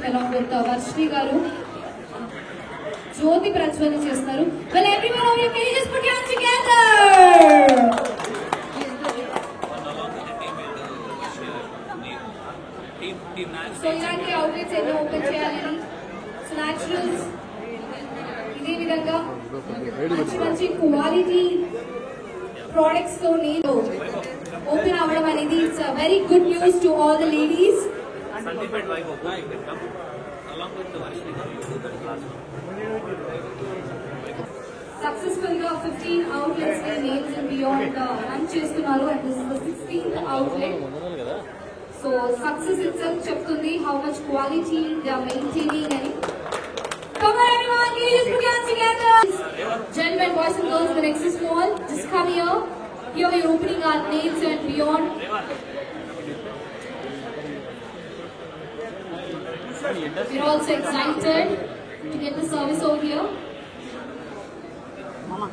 along with Varshni garu Jyoti Prajwal చేస్తారు. Well, everyone over here, can you just put your hands together? So ఇలాంటి outlets ఎన్నో open చేయాలని so naturals ఇదే విధంగా మంచి quality products తో నేను ఓపెన్ అవ్వడం అనేది it's very good news to all the ladies. Successful గా 15 outlets ని నేమ్స్ అండ్ బియాండ్ రన్ చేస్తున్నారు and this is the 16th outlet. So success itself చెప్తుంది how much quality they are maintaining and come on everyone, can you just put your hands together? Gentlemen, boys and girls in the Nexus Mall, just come here. Here we are opening our nails and beyond. We're also excited to get the service over here. Mama.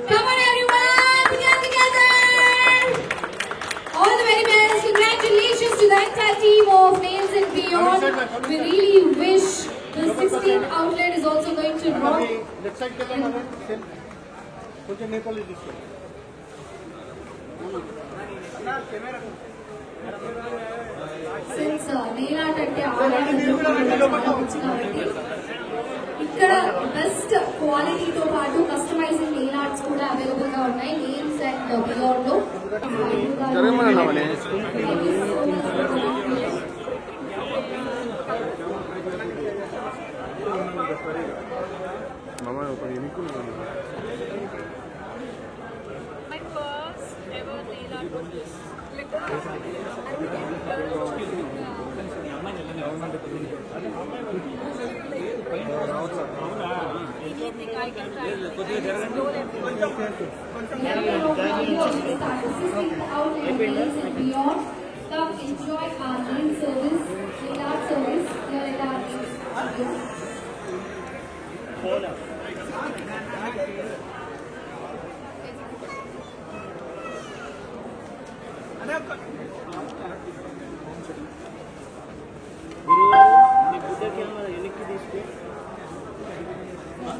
Come on everyone, get together! All the very best, congratulations to the entire team of Nails and Beyond. We really wish the 16th outlet is also going to rock. Since nail art ante ఇక్కడ best క్వాలిటీతో పాటు customising nail arts కూడా available గా ఉన్నాయి names and beyond లో. Anything I can try to explore everything. Beyond, come enjoy our nail service, nail art service here at our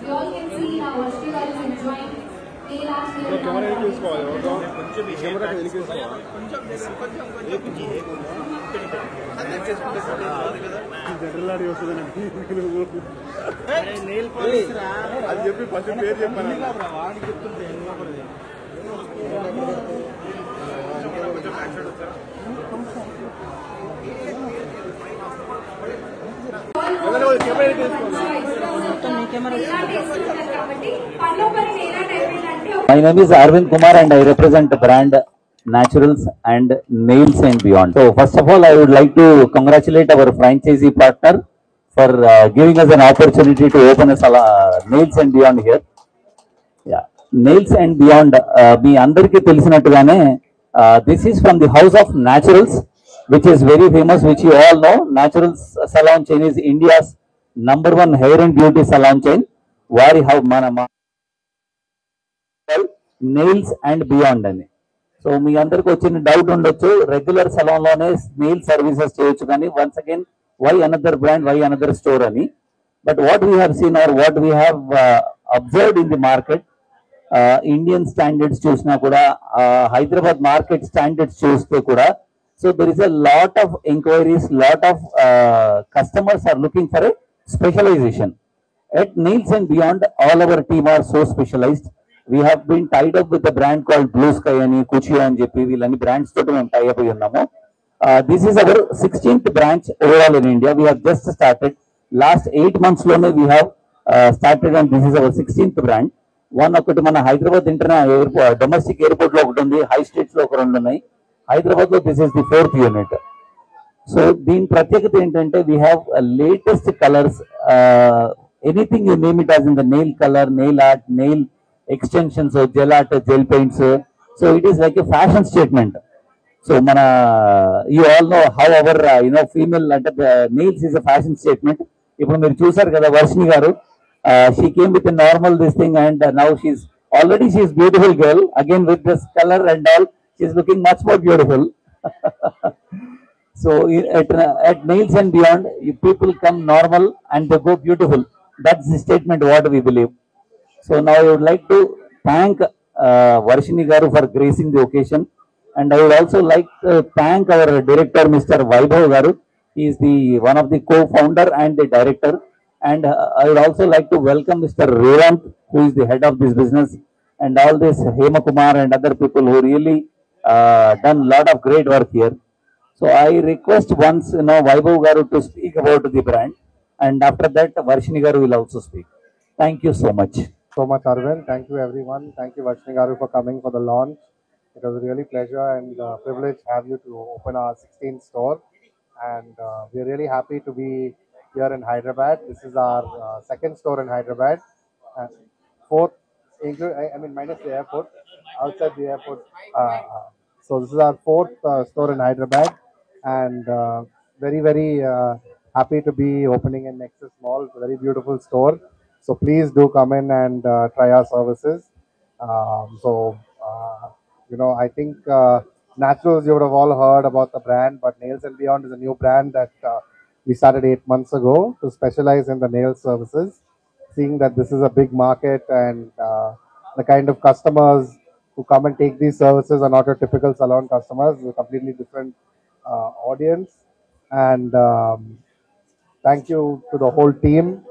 you all can see now Varshni garu is enjoying nail art here. My name is Arvind Kumar and I represent the brand Naturals and Nails and Beyond. So first of all, I would like to congratulate our franchisee partner for giving us an opportunity to open a Nails and Beyond here. Yeah, Nails and Beyond. మీ అందరికీ తెలిసినట్టుగానే this is from the House of Naturals, which is very famous, which you all know. Naturals salon chain is India's #1 hair and beauty salon chain. వారి మన Nails and Beyond అని. So మీ అందరికి వచ్చిన doubt ఉండొచ్చు, regular salon లోనే nail services చేయొచ్చు కానీ once again why another brand, why another store అని. But what we have seen or what we have observed in the market, Indian standards చూసినా కూడా, హైదరాబాద్ మార్కెట్ స్టాండర్డ్స్ చూస్తే కూడా, so there is a lot of enquiries, lot of customers are looking for a specialisation. At Nails and Beyond, all our team are so specialized. We have been tied up with a brand called Blue Sky ani, Kuchio and JP. Vilani brands to మేము tie up అయ్యున్నాము. This is our 16th branch overall in India. We have just started. Last 8 months లోనే we have started and this is our 16th brand. ఒకటి మన Hyderabad international airport, domestic airport లో ఒకటి ఉంది, high states లో ఒక 2 ఉన్నాయి. హైదరాబాద్ లో this is the 4th unit. So దీని ప్రత్యేకత ఏంటంటే we have latest colours. Anything you name it as in the nail color, nail art, nail extensions, or gel art, gel paints. So it is like a fashion statement. So you all know how our female nails is a fashion statement. Ippudu meer chusaru kada Varshni garu, she came with a normal this thing and now she's beautiful girl again with this color and all. She's looking much more beautiful. So at Nails and Beyond, people come normal and they go beautiful. That's the statement what we believe. So now I would like to thank Varshini Garu for gracing the occasion, and I would also like to thank our director, Mr. Vaibhav Garu. He is the one of the co-founder and the director. And I would also like to welcome Mr. Revant, who is the head of this business, and all this Hema Kumar and other people who really done a lot of great work here. So I request once, Vaibhav Garu to speak about the brand, and after that, Varshini Garu will also speak. Thank you so much. So much, Arvind. Thank you, everyone. Thank you, Varshini Garu, for coming for the launch. It was a really pleasure and privilege to have you to open our 16th store. And we're really happy to be here in Hyderabad. This is our second store in Hyderabad. Fourth, minus the airport, outside the airport. So this is our fourth store in Hyderabad. And very, very happy to be opening in Nexus Mall. It's a very beautiful store. So please do come in and try our services. I think Naturals, you would have all heard about the brand, but Nails and Beyond is a new brand that we started 8 months ago to specialize in the nail services. Seeing that this is a big market and the kind of customers who come and take these services are not your typical salon customers. It's a completely different audience. And thank you to the whole team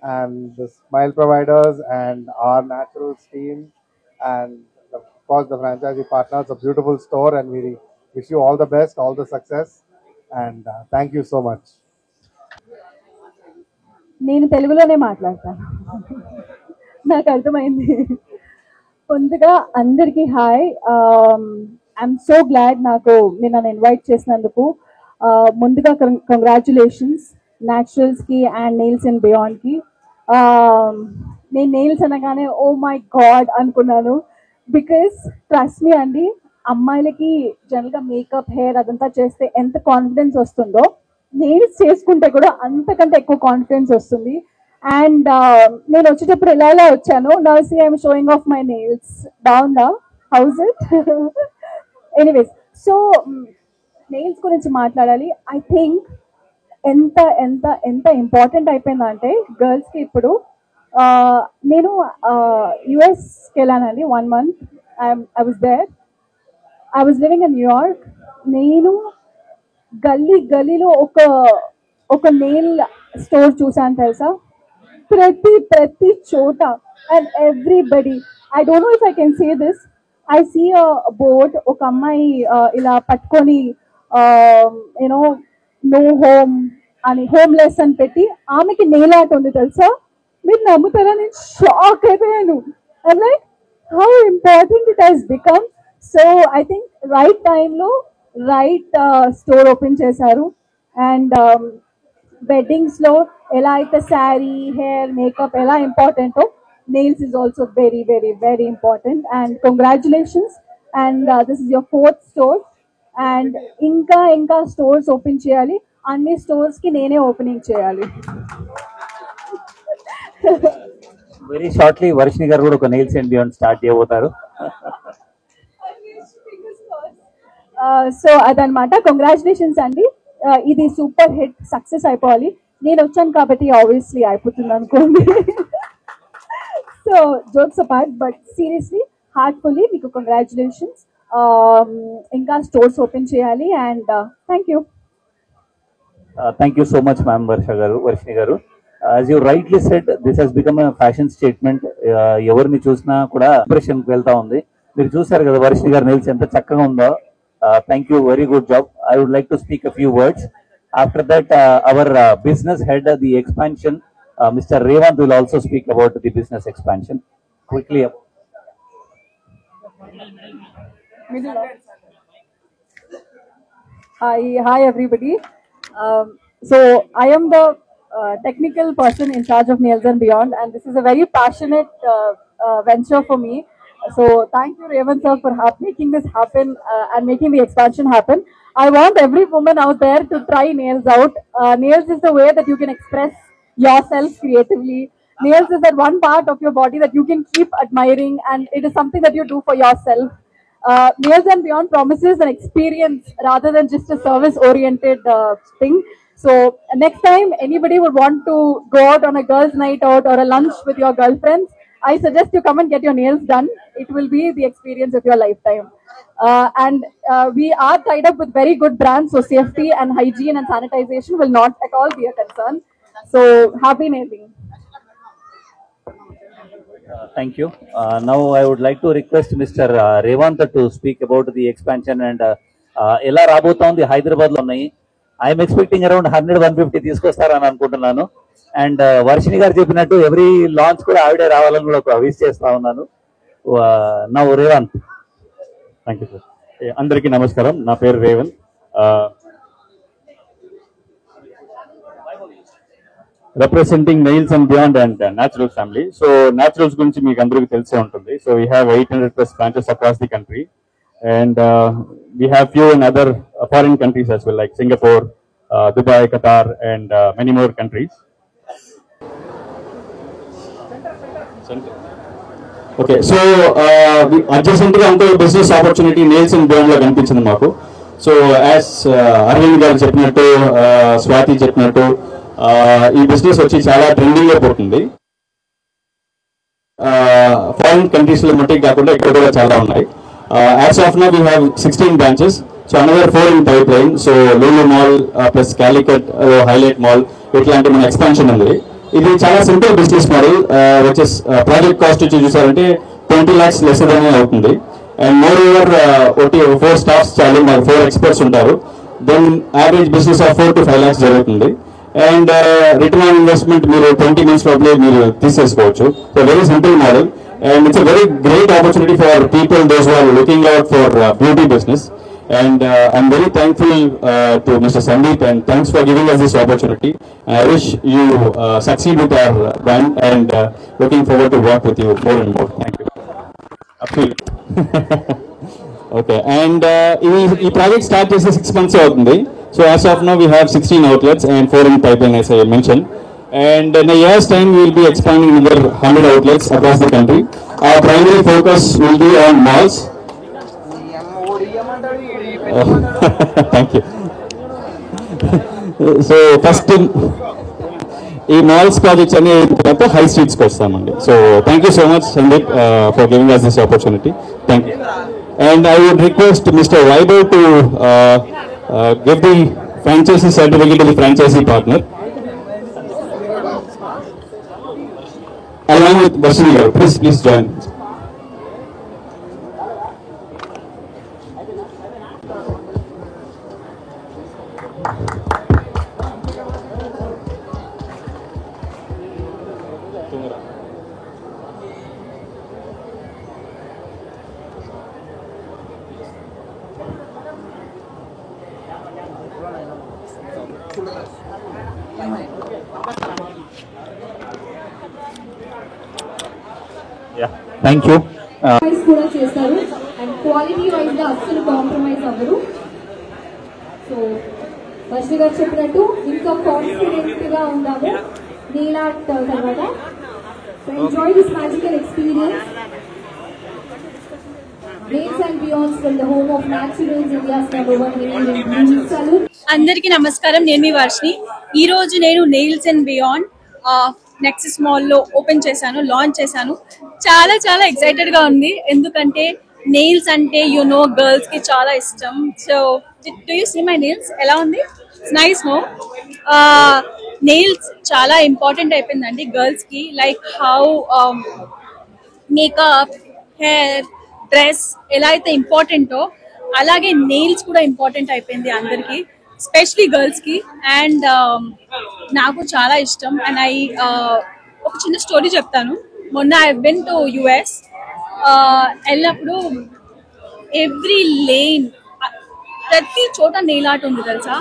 and the Smile providers and our Naturals team and of course the franchisee partners. A beautiful store, and we wish you all the best, all the success, and thank you so much. నేను తెలుగులోనే మాట్లాడతాను, నాకు అర్థమైంది. ముందుగా అందరికీ hi. I'm so glad నాకు మీరు నన్ను ఇన్వైట్ చేసినందుకు. ముందుగా కంగ్రాచులేషన్స్ న్యాచురల్స్కి అండ్ నెయిల్స్ అండ్ బియాండ్కి. నేను నెయిల్స్ అనగానే ఓ మై గాడ్ అనుకున్నాను. బికాస్ ట్రస్ట్ మీ అండి, అమ్మాయిలకి జనరల్గా మేకప్ హెయిర్ అదంతా చేస్తే ఎంత కాన్ఫిడెన్స్ వస్తుందో, నెయిల్స్ చేసుకుంటే కూడా అంతకంటే ఎక్కువ కాన్ఫిడెన్స్ వస్తుంది. అండ్ నేను వచ్చేటప్పుడు ఎలా వచ్చాను. Now see I'm showing off my nails. బాగుందా? How's it? Anyways, so nails గురించి మాట్లాడాలి. ఐ థింక్ ఎంత ఎంత ఎంత ఇంపార్టెంట్ అయిపోయిందంటే గర్ల్స్కి ఇప్పుడు. నేను యుఎస్కి వెళ్ళానండి 1 month. I was there. I was living in New York. నేను గల్లీలో ఒక నెయిల్ స్టోర్ చూసాను తెలుసా, ప్రతి చోట. And everybody, I don't know if I can say this, I see a board, ఒక అమ్మాయి ఇలా పట్టుకొని యూనో నో హోమ్ అని, హోమ్లెస్ అని పెట్టి ఆమెకి నెయిల్ ఆర్ట్ ఉంది తెలుసా. మీరు నమ్ముతారా? నేను షాక్ అయిపోయాను. I'm like how important it has become. So I think right టైంలో రైట్ స్టోర్ ఓపెన్ చేశారు. అండ్ వెడ్డింగ్స్లో ఎలా అయితే శారీ, హెయిర్, మేకప్ ఎలా ఇంపార్టెంటో, nails is also very very very important. And congratulations. And this is your 4th store. And ఇంకా stores open చేయాలి. అన్ని స్టోర్స్కి నేనే ఓపెనింగ్ చేయాలి. వెరీ షార్ట్లీ వర్షిణి గారు కూడా ఒక నెయిల్స్ అండ్ బియాండ్ స్టార్ట్ చేయబోతారు. సో అదనమాట. కంగ్రాచులేషన్స్ అండి. ఇది సూపర్ హిట్ సక్సెస్ అయిపోవాలి. నేను వచ్చాను కాబట్టి ఆబ్వియస్లీ అయిపోతుంది అనుకోండి. So jokes apart, but seriously heartfully మీకు కంగ్రాచులేషన్స్. ఇంకా స్టోర్స్ ఓపెన్ చేయాలి. And thank you. Thank you so much, ma'am, Varshini Garu. As you rightly said, this has become a fashion statement. ఎవరిని చూసినా కూడా ఇంప్రెషన్ వెళ్తా ఉంది. మీరు చూసారు కదా వర్షిణి గారు నెయిల్స్ ఎంత చక్కగా ఉందో. Thank you, very good job. I would like to speak a few words. After that, our business head, the expansion, Mr. Revant will also speak about the business expansion. Quickly up. Hi everybody. So I am the technical person in charge of Nails and Beyond, and this is a very passionate venture for me. So thank you, Revant sir, for making this happen and making the expansion happen. I want every woman out there to try nails out. Nails is the way that you can express yourself creatively. Nails is that one part of your body that you can keep admiring, and it is something that you do for yourself. Nails and Beyond promises an experience rather than just a service-oriented thing. So next time anybody would want to go out on a girls' night out or a lunch with your girlfriends, I suggest you come and get your nails done. It will be the experience of your lifetime. And we are tied up with very good brands, so safety and hygiene and sanitization will not at all be a concern. So happy nailing. Thank you. Now I would like to request Mr. Revant to speak about the expansion and ఎలా రాబోతోంది హైదరాబాద్ లో ఉన్నాయి. I'm expecting around 100-150 తీసుకొస్తారని అనుకుంటున్నాను. And Varshini గారు చెప్పినట్టు every launch కూడా ఆవిడే రావాలని కూడా ఒక విష్ చేస్తా ఉన్నాను. Now Revanth. Thank you sir. అందరికీ నమస్కారం. నా పేరు Revanth. Representing nails and beyond and naturals family. So naturals గురించి మీకు అందరికీ తెలిసే ఉంటుంది. So we have 800+ branches across the country and we have few in other foreign countries as well, like Singapore, Dubai, Qatar, and many more countries. Okay, so adjacent ga unko business opportunity nails and beyond la kanipichindi maaku. So as Arvind garu cheppinattu, Swati cheppinattu, ee business vachi chaala trending lo potundi. Foreign countries lo matti kaakunda ikkada kuda chaala unnayi. As of now, we have 16 branches. So another 4 in pipeline. So Lulu Mall plus Calicut, Highlight Mall. ఇట్లాంటి మన expansion ఉంది. ఇది చాలా simple business model, which is project cost వచ్చి చూసారంటే 20 lakhs less అనే అవుతుంది. And more over 4 staffs చాలు, మాకు 4 ఎక్స్పర్ట్స్ ఉంటారు. Then average business of 4 to 5 lakhs జరుగుతుంది. అండ్ రిటర్న్ ఆన్ ఇన్వెస్ట్మెంట్ మీరు 20 months లోపలే మీరు తీసేసుకోవచ్చు. So very simple model. And it's a very great opportunity for people, those who are looking out for beauty business. And I'm very thankful to Mr. Sandeep, and thanks for giving us this opportunity. I wish you succeed with our brand, and looking forward to work with you more and more. Thank you. Absolutely. Okay, and this project started 6 months ago. So as of now, we have 16 outlets and 4 in pipeline, as I mentioned. And in a year's time, we will be expanding another 100 outlets across the country. Our primary focus will be on malls. Thank you. So first, ఈ malls projects అనే తర్వాత high స్ట్రీట్స్కి వస్తామండి. So thank you so much Sandeep for giving us this opportunity. Thank you. And I would request Mr. Vaibhav to give the franchisee certificate to the franchisee partner. Along with Varshini garu, please join. Yeah, thank you. కూడా చేస్తారు and quality wise గా అస్సలు compromise అవ్వరు. So Varshi గారు చెప్పినట్టు ఇంకా confident గా ఉందాము నీలాట్ తర్వాత. So enjoy this magical experience. Nails and Beyond from the home of Naturals, India's #1 beauty salon. అందరికీ నమస్కారం, నేను మీ వర్షిని. ఈ రోజు నేను nails and beyond Nexus mall లో ఓపెన్ చేశాను, లాంచ్ చేశాను. చాలా చాలా ఎక్సైటెడ్ గా ఉంది, ఎందుకంటే నెయిల్స్ అంటే గర్ల్స్ కి చాలా ఇష్టం. So do you see my nails ఎలా ఉంది? It's nice no. నెయిల్స్ చాలా ఇంపార్టెంట్ అయిపోయిందండి గర్ల్స్ కి. Like how makeup, hair, dress ఎలా అయితే ఇంపార్టెంటో అలాగే నెయిల్స్ కూడా ఇంపార్టెంట్ అయిపోయింది అందరికి, ఎస్పెషలీ గర్ల్స్ కి. అండ్ నాకు చాలా ఇష్టం. అండ్ ఒక చిన్న స్టోరీ చెప్తాను. మొన్న ఐ వెన్ టు US. వెళ్ళినప్పుడు ఎవ్రీ లేన్, ప్రతి చోట నెయిల్ ఆర్ట్ ఉంది తెలుసా.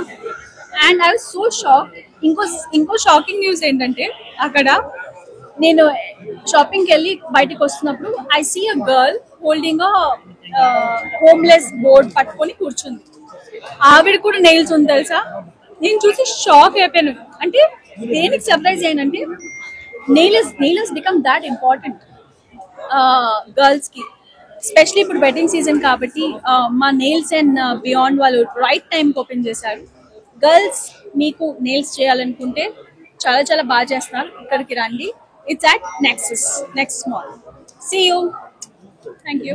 And I was so shock. ఇంకో షాకింగ్ న్యూస్ ఏంటంటే, అక్కడ నేను షాపింగ్కి వెళ్ళి బయటకు వస్తున్నప్పుడు I see a girl holding homeless board పట్టుకొని కూర్చుంది. ఆవిడ కూడా నెయిల్స్ ఉంది తెలుసా. నేను చూసి షాక్ అయిపోయాను. అంటే దేనికి సర్ప్రైజ్ అయ్యానంటే, nail has become that important girls కి. స్పెషలీ ఇప్పుడు వెడ్డింగ్ సీజన్ కాబట్టి మా నెయిల్స్ అండ్ బియాండ్ వాళ్ళు రైట్ టైంకి ఓపెన్ చేశారు. గర్ల్స్ మీకు నెయిల్స్ చేయాలనుకుంటే చాలా చాలా బాగా చేస్తున్నారు, ఇక్కడికి రండి. It's at Nexus mall. See you. Thank you.